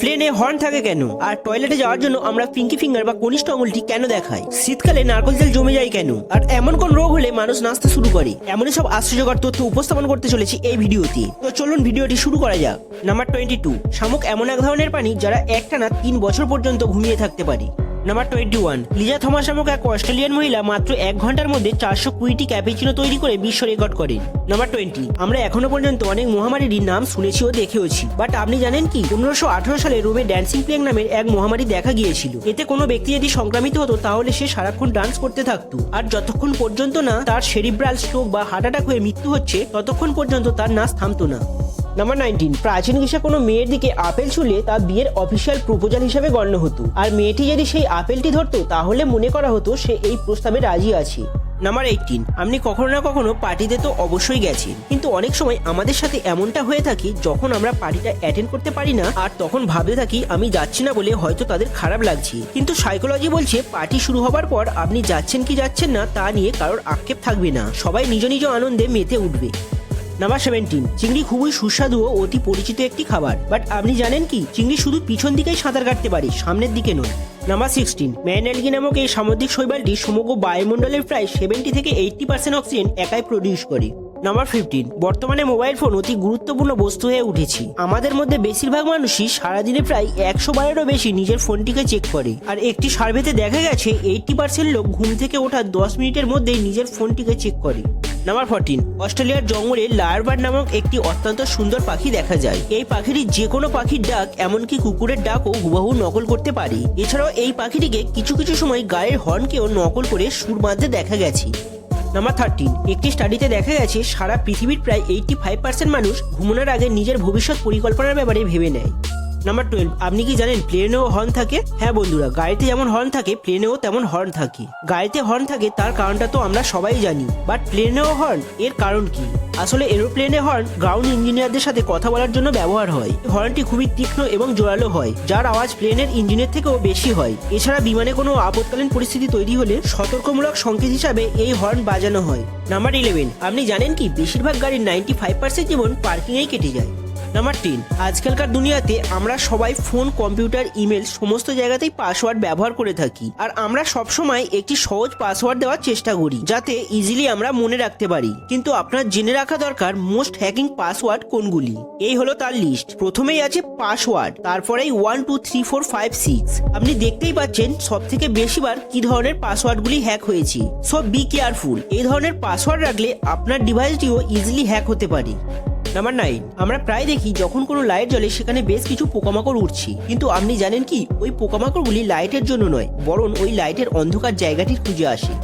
প্লেনে হর্ন থাকে কেন? আর টয়লেটে যাওয়ার জন্য আমরা পিঙ্কি ফিঙ্গার বা কনিষ্ঠ আঙুলটি কেন দেখাই? শীতকালে নারকেল তেল জমে যায় কেন? আর এমন কোন রোগ হলে মানুষ নাচতে শুরু করে? এমনই সব আশ্চর্যকর তথ্য উপস্থাপন করতে চলেছি এই ভিডিওতে। তো চলুন ভিডিওটি শুরু করা যাক। নাম্বার 22, শামুক এমন এক ধরনের প্রাণী যারা একটানা 3 বছর পর্যন্ত ঘুমিয়ে থাকতে পারে। নাম্বার 21, লিজা থমাস নামক এক অস্ট্রেলিয়ান মহিলা মাত্র 1 ঘন্টার মধ্যে 420টি ক্যাপুচিনো তৈরি করে বিশ্ব রেকর্ড করেন। নাম্বার 20, আমরা এখনো পর্যন্ত অনেক মহামারীর নাম শুনেছি ও দেখেওছি, বাট আপনি জানেন কি 1518 সালে রোমে ড্যান্সিং প্লেগ নামের এক মহামারী দেখা গিয়েছিল। এতে কোনো ব্যক্তি যদি সংক্রামিত হতো তাহলে সে সারাক্ষণ ডান্স করতে থাকতো, আর যতক্ষণ পর্যন্ত না তার সেরিব্রাল স্ট্রোক বা হার্ট অ্যাটাক হয়ে মৃত্যু হচ্ছে ততক্ষণ পর্যন্ত তার নাচ থামতো না। নাম্বার 19, প্রাচীন গ্রীসে কোনো মেয়ের দিকে আপেল ছুঁলে তার বিয়ের অফিসিয়াল প্রপোজাল হিসেবে গণ্য হতো, আর মেয়েটি যদি সেই আপেলটি ধরতো তাহলে মনে করা হতো সে এই প্রস্তাবে রাজি আছে। নাম্বার 18, আপনি কখনো না কখনো পার্টিতে তো অবশ্যই গেছেন, কিন্তু অনেক সময় আমাদের সাথে এমনটা হয়ে থাকে যখন আমরা পার্টিটা অ্যাটেন্ড করতে পারি না, আর তখন ভাবতে থাকি আমি যাচ্ছি না বলে হয়তো তাদের খারাপ লাগছে। কিন্তু সাইকোলজি বলছে পার্টি শুরু হবার পর আপনি যাচ্ছেন কি যাচ্ছেন না তা নিয়ে কারোর আক্ষেপ থাকবে না, সবাই নিজ নিজ আনন্দে মেতে উঠবে। নাম্বার 17, চিংড়ি খুবই সুস্বাদু ও অতি পরিচিত একটি খাবার, বাট আপনি জানেন কি চিংড়ি শুধু পিছন দিকেই সাঁতার কাটতে পারে, সামনের দিকে নয়। নাম্বার 16, ম্যানঅ্যালগি নামক এই সামুদ্রিক শৈবালটি সমগ্র বায়ুমণ্ডলের প্রায় 70 থেকে 80% অক্সিজেন একাই প্রডিউস করে। নাম্বার 15, বর্তমানে মোবাইল ফোন অতি গুরুত্বপূর্ণ বস্তু হয়ে উঠেছে। আমাদের মধ্যে বেশিরভাগ মানুষই সারাদিনে প্রায় 100 বারেরও বেশি নিজের ফোনটিকে চেক করে, আর একটি সার্ভেতে দেখা গেছে 80% লোক ঘুম থেকে ওঠার 10 মিনিটের মধ্যেই নিজের ফোনটিকে চেক করে। নাম্বার 14, অস্ট্রেলিয়ার জঙ্গলে লায়ারবার্ড নামক একটি অত্যন্ত সুন্দর পাখি দেখা যায়। এই পাখিটি যে কোনো পাখির ডাক, এমনকি কুকুরের ডাকও হুবহু নকল করতে পারে। এছাড়াও এই পাখিটিকে কিছু কিছু সময় গায়ের হর্নকেও নকল করে সুর বাঁধতে দেখা গেছে। নাম্বার 13, একটি স্টাডিতে দেখা গেছে সারা পৃথিবীর প্রায় 85% মানুষ ঘুমানোর আগে নিজের ভবিষ্যৎ পরিকল্পনার ব্যাপারে ভেবে নেয়। নাম্বার 12, আপনি কি জানেন প্লেনেও হর্ন থাকে? হ্যাঁ বন্ধুরা, গাড়িতে যেমন হর্ন থাকে প্লেনেও তেমন হর্ন থাকে। গাড়িতে হর্ন থাকে তার কারণটা তো আমরা সবাই জানি, বাট প্লেনেও হর্ন এর কারণ কি? আসলে এরোপ্লেনে হর্ন গ্রাউন্ড ইঞ্জিনিয়ারদের সাথে কথা বলার জন্য ব্যবহার হয়। হর্নটি খুবই তীক্ষ্ণ এবং জোরালো হয়, যার আওয়াজ প্লেনের ইঞ্জিনের থেকেও বেশি হয়। এছাড়া বিমানে কোনো আপৎকালীন পরিস্থিতি তৈরি হলে সতর্কমূলক সংকেত হিসাবে এই হর্ন বাজানো হয়। নাম্বার 11, আপনি জানেন কি বেশিরভাগ গাড়ির 95% জীবন পার্কিংয়েই কেটে যায়। নাম্বার 10, আজকালকার দুনিয়াতে আমরা সবাই ফোন, কম্পিউটার, ইমেল সমস্ত জায়গাতেই পাসওয়ার্ড ব্যবহার করে থাকি, আর আমরা সবসময় একটি সহজ পাসওয়ার্ড দেওয়ার চেষ্টা করি যাতে ইজিলি আমরা মনে রাখতে পারি। কিন্তু আপনার জেনে রাখা দরকার মোস্ট হ্যাকিং পাসওয়ার্ড কোনগুলি। এই হলো তার লিস্ট। প্রথমেই আছে পাসওয়ার্ড, তারপরেই 1 2 3 4 5 6। আপনি দেখতেই পাচ্ছেন সব থেকে বেশিবার কি ধরনের পাসওয়ার্ডগুলি হ্যাক হয়েছে। সো বি কেয়ারফুল, এই ধরনের পাসওয়ার্ড রাখলে আপনার ডিভাইসটিও ইজিলি হ্যাক হতে পারে। নাম্বার 9, আমরা প্রায় দেখি যখন কোনো লাইট জ্বলে সেখানে বেশ কিছু পোকামাকড় উঠছে, কিন্তু আপনি জানেন কি ওই পোকামাকড়গুলি লাইটের জন্য নয়, বরং ওই লাইটের অন্ধকার জায়গাটির খুঁজে আসে।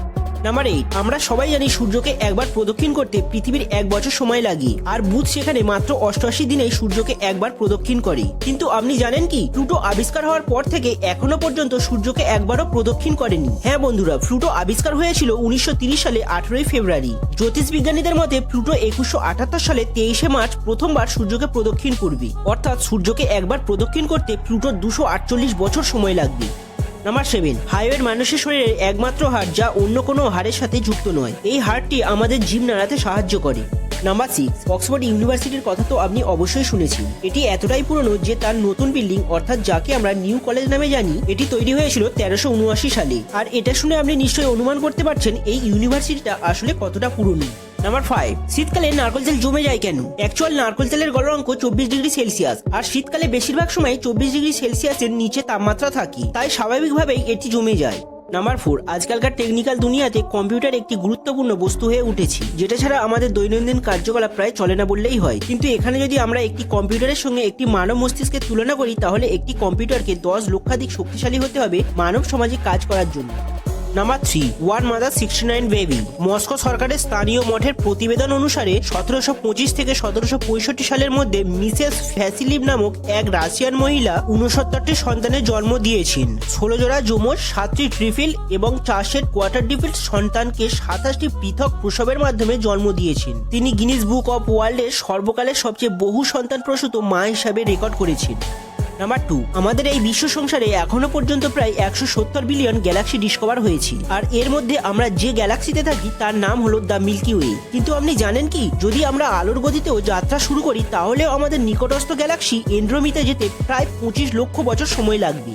নাম্বার 8, আমরা সবাই জানি সূর্যকে একবার প্রদক্ষিণ করতে পৃথিবীর 1 বছর সময় লাগে, আর বুধ সেখানে মাত্র 88 দিনেই সূর্যকে একবার প্রদক্ষিণ করে। কিন্তু আপনি জানেন কি প্লুটো আবিষ্কার হওয়ার পর থেকে এখনো পর্যন্ত সূর্যকে একবারও প্রদক্ষিণ করেনি। হ্যাঁ বন্ধুরা, প্লুটো আবিষ্কার হয়েছিল 1930 সালে 18 ফেব্রুয়ারি। জ্যোতিষবিজ্ঞানীদের মতে প্লুটো 2178 সালে 23 মার্চ প্রথমবার সূর্যকে প্রদক্ষিণ করবে, অর্থাৎ সূর্যকে একবার প্রদক্ষিণ করতে প্লুটোর 248 বছর সময় লাগবে। নাম্বার 7, হাইওয়ের মানুষের শরীরের একমাত্র হাড় যা অন্য কোনো হাড়ের সাথে যুক্ত নয়। এই হাড়টি আমাদের জিভ নাড়াতে সাহায্য করে। নাম্বার 6, অক্সফোর্ড ইউনিভার্সিটির কথা তো আপনি অবশ্যই শুনেছেন। এটি এতটাই পুরনো যে তার নতুন বিল্ডিং, অর্থাৎ যাকে আমরা নিউ কলেজ নামে জানি, এটি তৈরি হয়েছিল 1379 সালে। আর এটা শুনে আপনি নিশ্চয়ই অনুমান করতে পারছেন এই ইউনিভার্সিটিটা আসলে কতটা পুরনো। নাম্বার 5, শীতকালে নারকেল তেল জমে যায় কেন? অ্যাকচুয়াল নারকেল তেলের গলনাঙ্ক 24 ডিগ্রি সেলসিয়াস, আর শীতকালে বেশিরভাগ সময় 24 ডিগ্রি সেলসিয়াসের নিচে তাপমাত্রা থাকে, তাই স্বাভাবিকভাবেই এটি জমে যায়। নাম্বার 4, আজকালকার টেকনিক্যাল দুনিয়াতে কম্পিউটার একটি গুরুত্বপূর্ণ বস্তু হয়ে উঠেছে, যেটা ছাড়া আমাদের দৈনন্দিন কার্যকলাপ প্রায় চলে না বললেই হয়। কিন্তু এখানে যদি আমরা একটি কম্পিউটারের সঙ্গে একটি মানব মস্তিষ্কের তুলনা করি তাহলে একটি কম্পিউটারকে 10 লক্ষাধিক শক্তিশালী হতে হবে মানব সমাজে কাজ করার জন্য। Number 3, one mother 69 baby. Moscow সরকারের স্থানীয় মঠের প্রতিবেদন অনুসারে 1725 থেকে 1765 সালের মধ্যে মিসেস ভ্যাসিলিভ নামক এক রাশিয়ান মহিলা 69টি সন্তানের জন্ম দিয়েছেন। 16 জোড়া যমজ, 7টি ট্রিফিল এবং 4 সেট কোয়ার্টার ডিফিল সন্তানকে 27টি পৃথক প্রসবের মাধ্যমে জন্ম দিয়েছেন। তিনি গিনিস বুক অফ ওয়ার্ল্ডের সর্বকালের সবচেয়ে বহু সন্তান প্রসূত মা হিসাবে রেকর্ড করেছেন। নাম্বার 2, আমাদের এই বিশ্ব সংসারে এখনো পর্যন্ত প্রায় 170 বিলিয়ন গ্যালাক্সি ডিসকভার হয়েছে, আর এর মধ্যে আমরা যে গ্যালাক্সিতে থাকি তার নাম হলো দ্য মিল্কি ওয়ে। কিন্তু আপনি জানেন কি, যদি আমরা আলোর গতিতেও যাত্রা শুরু করি তাহলেও আমাদের নিকটস্থ গ্যালাক্সি এন্ড্রোমিতে যেতে প্রায় 25 লক্ষ বছর সময় লাগবে।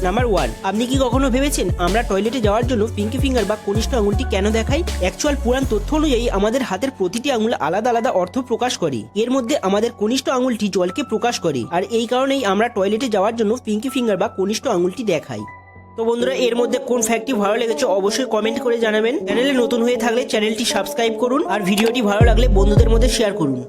নাম্বার 1, আপনি কি কখনো ভেবেছেন আমরা টয়লেটে যাওয়ার জন্য পিঙ্কি ফিঙ্গার বা কনিষ্ঠ আঙুলটি কেন দেখাই? অ্যাকচুয়াল পুরাণ তথ্য অনুযায়ী আমাদের হাতের প্রতিটি আঙুল আলাদা আলাদা অর্থ প্রকাশ করে। এর মধ্যে আমাদের কনিষ্ঠ আঙুলটি জলকে প্রকাশ করে, আর এই কারণেই আমরা টয়লেটে যাওয়ার জন্য পিঙ্কি ফিঙ্গার বা কনিষ্ঠ আঙুলটি দেখাই। তো বন্ধুরা, এর মধ্যে কোন ফ্যাক্টটি ভালো লেগেছে অবশ্যই কমেন্ট করে জানাবেন। চ্যানেলে নতুন হয়ে থাকলে চ্যানেলটি সাবস্ক্রাইব করুন, আর ভিডিওটি ভালো লাগলে বন্ধুদের মধ্যে শেয়ার করুন।